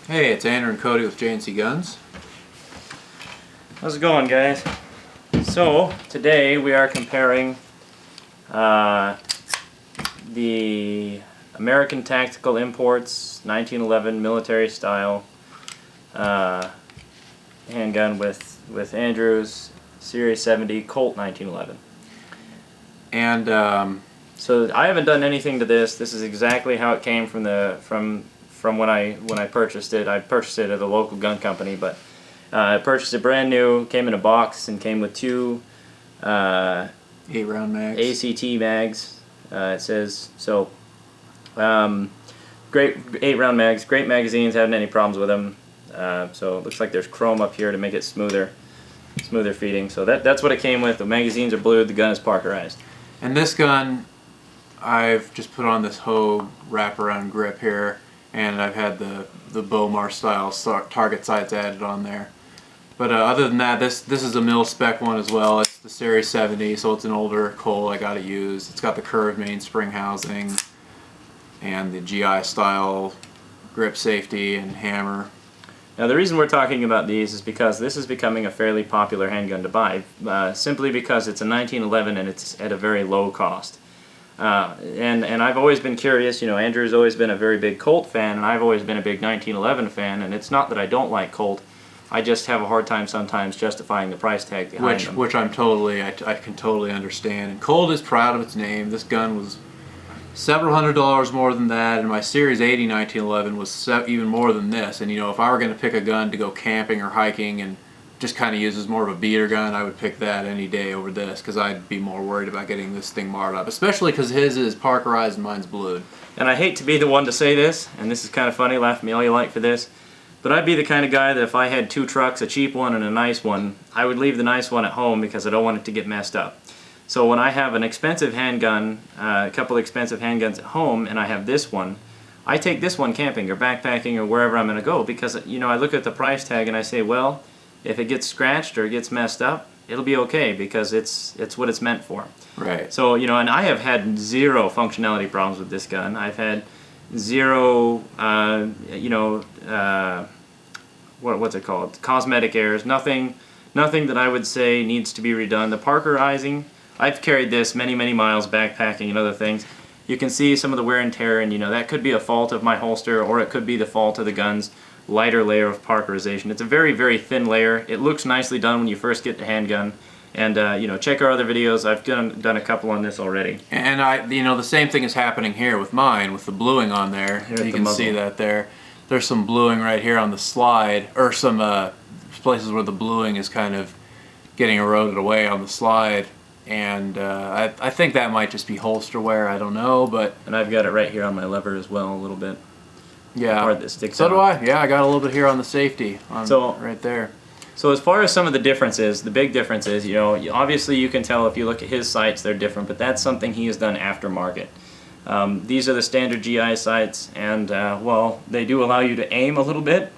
Hey, it's Andrew and Cody with JanCguns. How's it going, guys? So today we are comparing the American Tactical Imports 1911 military style handgun with Andrew's Series 70 Colt 1911. And so I haven't done anything to this. This is exactly how it came from when I purchased it. I purchased it at a local gun company, but I purchased it brand new. Came in a box and came with two 8-round mags. ACT mags. It says so. Great 8-round mags. Great magazines. Haven't any problems with them. So it looks like there's chrome up here to make it smoother feeding. So that's what it came with. The magazines are blue. The gun is Parkerized. And this gun, I've just put on this Hogue wraparound grip here, and I've had the Bomar style target sights added on there. But other than that, this is a mil spec one as well. It's the Series 70, so it's an older Colt I got to use. It's got the curved mainspring housing and the GI style grip safety and hammer. Now the reason we're talking about these is because this is becoming a fairly popular handgun to buy, simply because it's a 1911 and it's at a very low cost. And I've always been curious, you know, Andrew's always been a very big Colt fan, and I've always been a big 1911 fan, and it's not that I don't like Colt, I just have a hard time sometimes justifying the price tag behind them. Which I can totally understand. And Colt is proud of its name. This gun was several $100s more than that, and my Series 80 1911 was even more than this. And you know, if I were going to pick a gun to go camping or hiking and just kind of use as more of a beater gun, I would pick that any day over this, because I'd be more worried about getting this thing marred up, especially because his is Parkerized and mine's blued. And I hate to be the one to say this, and this is kind of funny, laugh at me all you like for this, but I'd be the kind of guy that if I had two trucks, a cheap one and a nice one, I would leave the nice one at home because I don't want it to get messed up. So when I have an expensive handgun, a couple expensive handguns at home, and I have this one, I take this one camping or backpacking or wherever I'm going to go, because, you know, I look at the price tag and I say, well, if it gets scratched or it gets messed up, it'll be okay, because it's what it's meant for. Right. So, you know, and I have had zero functionality problems with this gun. I've had zero, what's it called? Cosmetic errors. Nothing that I would say needs to be redone. The Parkerizing, I've carried this many miles backpacking and other things. You can see some of the wear and tear, and you know, that could be a fault of my holster, or it could be the fault of the gun's lighter layer of Parkerization. It's a very thin layer. It looks nicely done when you first get the handgun. And you know, check our other videos. I've done a couple on this already. And you know, the same thing is happening here with mine, with the bluing on there. You can see that there's some bluing right here on the slide, or some places where the bluing is kind of getting eroded away on the slide. And I think that might just be holster wear. I don't know, but and I've got it right here on my lever as well, a little bit. Yeah. The part that sticks so out. do I. Yeah, I got a little bit here on the safety, right there. So as far as some of the differences, the big difference is, you know, obviously you can tell if you look at his sights, they're different, but that's something he has done aftermarket. These are the standard GI sights, and well, they do allow you to aim a little bit.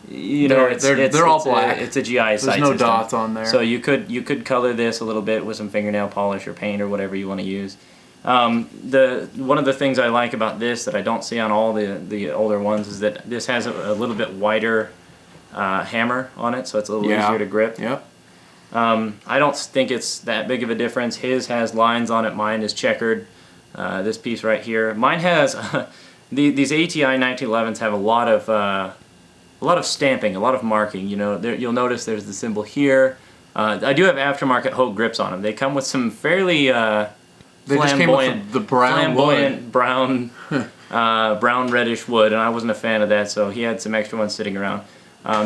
You know, they're all black. It's a GI sight system. There's no dots on there. So you could color this a little bit with some fingernail polish or paint or whatever you want to use. One of the things I like about this that I don't see on all the older ones is that this has a little bit wider hammer on it, so it's a little easier to grip. Yep. I don't think it's that big of a difference. His has lines on it. Mine is checkered. This piece right here. Mine has these ATI 1911s have a lot of stamping, a lot of marking. You know, you'll notice there's the symbol here. I do have aftermarket Hogue grips on them. They come with some fairly They just came with the brown flamboyant brown, brown reddish wood, and I wasn't a fan of that, so he had some extra ones sitting around.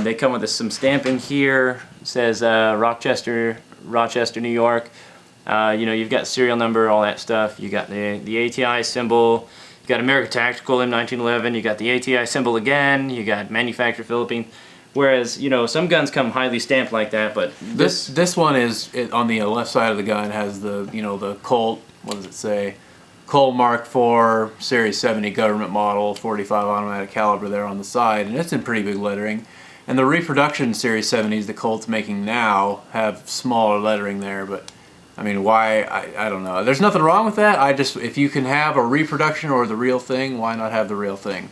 They come with some stamping here. It says Rochester, New York. You know, you've got serial number, all that stuff. You got the ATI symbol. You got American Tactical in 1911. You got the ATI symbol again. You got manufacturer Philippines. Whereas, you know, some guns come highly stamped like that, but this one is on the left side of the gun has the, you know, the Colt. What does it say? Colt Mark IV Series 70 government model, 45 automatic caliber there on the side, and it's in pretty big lettering. And the reproduction Series 70s the Colt's making now have smaller lettering there, but I mean, why? I don't know. There's nothing wrong with that. If you can have a reproduction or the real thing, why not have the real thing?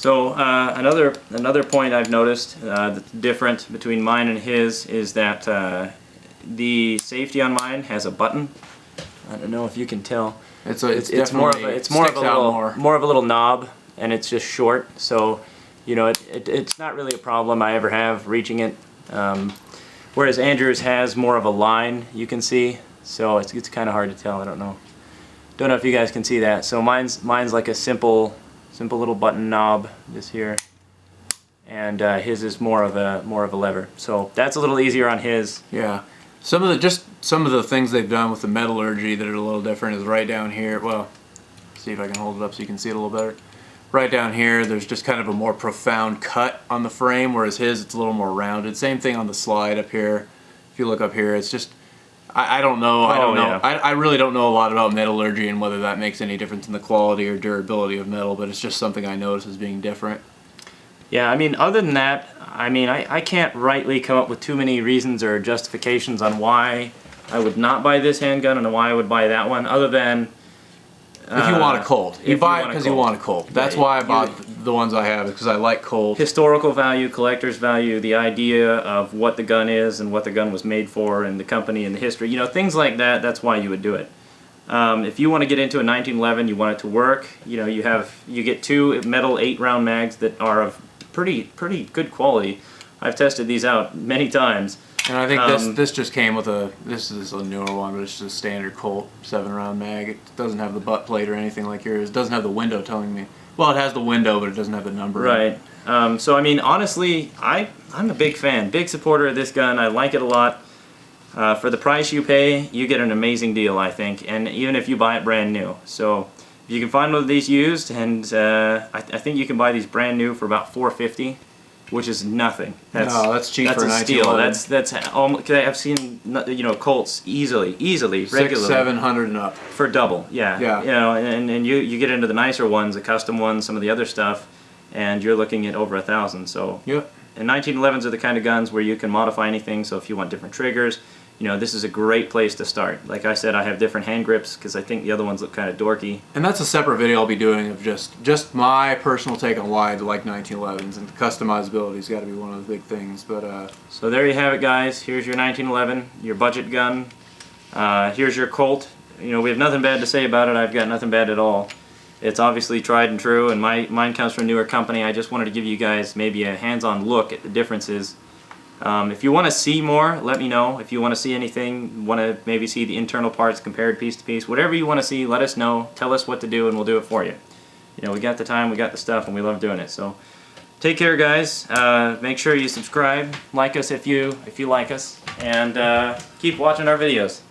So another point I've noticed that's different between mine and his is that the safety on mine has a button. I don't know if you can tell. It's more of a little knob, and it's just short. So, you know, it's not really a problem I ever have reaching it. Whereas Andrew's has more of a line, you can see. So it's kind of hard to tell. I don't know if you guys can see that. So mine's like a simple little button knob just here, and his is more of a lever. So that's a little easier on his. Yeah. Some of the things they've done with the metallurgy that are a little different is right down here. Well, see if I can hold it up so you can see it a little better. Right down here, there's just kind of a more profound cut on the frame, whereas his, it's a little more rounded. Same thing on the slide up here. If you look up here, it's just, I don't know. Yeah. I really don't know a lot about metallurgy and whether that makes any difference in the quality or durability of metal, but it's just something I notice as being different. Yeah, I mean, other than that, I mean, I can't rightly come up with too many reasons or justifications on why I would not buy this handgun and why I would buy that one, other than... If you want a Colt. You buy it because you want a Colt. That's why I bought the ones I have, because I like Colt. Historical value, collector's value, the idea of what the gun is and what the gun was made for, and the company and the history, you know, things like that, that's why you would do it. If you want to get into a 1911, you want it to work, you know, you get 2 metal 8-round mags that are of pretty good quality. I've tested these out many times. And I think this just came with this is a newer one, but it's just a standard Colt 7-round mag. It doesn't have the butt plate or anything like yours. It doesn't have the window telling me. Well, it has the window, but it doesn't have the number. Right. So I mean, honestly, I'm a big fan, big supporter of this gun. I like it a lot. For the price you pay, you get an amazing deal, I think, and even if you buy it brand new. So if you can find one of these used, and I think you can buy these brand new for about $450. Which is nothing. That's cheap for a steal. That's almost, I've seen, you know, Colts easily, regularly. 600-700 and up for double. Yeah. You know, and you get into the nicer ones, the custom ones, some of the other stuff, and you're looking at over 1,000. So. Yep. And 1911s are the kind of guns where you can modify anything. So if you want different triggers, you know, this is a great place to start. Like I said, I have different hand grips because I think the other ones look kind of dorky. And that's a separate video I'll be doing of just my personal take on why I like 1911s, and customizability's got to be one of the big things. But so there you have it, guys. Here's your 1911, your budget gun. Here's your Colt. You know, we have nothing bad to say about it. I've got nothing bad at all. It's obviously tried and true, and mine comes from a newer company. I just wanted to give you guys maybe a hands-on look at the differences. If you want to see more, let me know. If you want to see anything, want to maybe see the internal parts compared piece to piece, whatever you want to see, let us know. Tell us what to do, and we'll do it for you. You know, we got the time, we got the stuff, and we love doing it. So, take care, guys. Make sure you subscribe, like us if you like us, and keep watching our videos.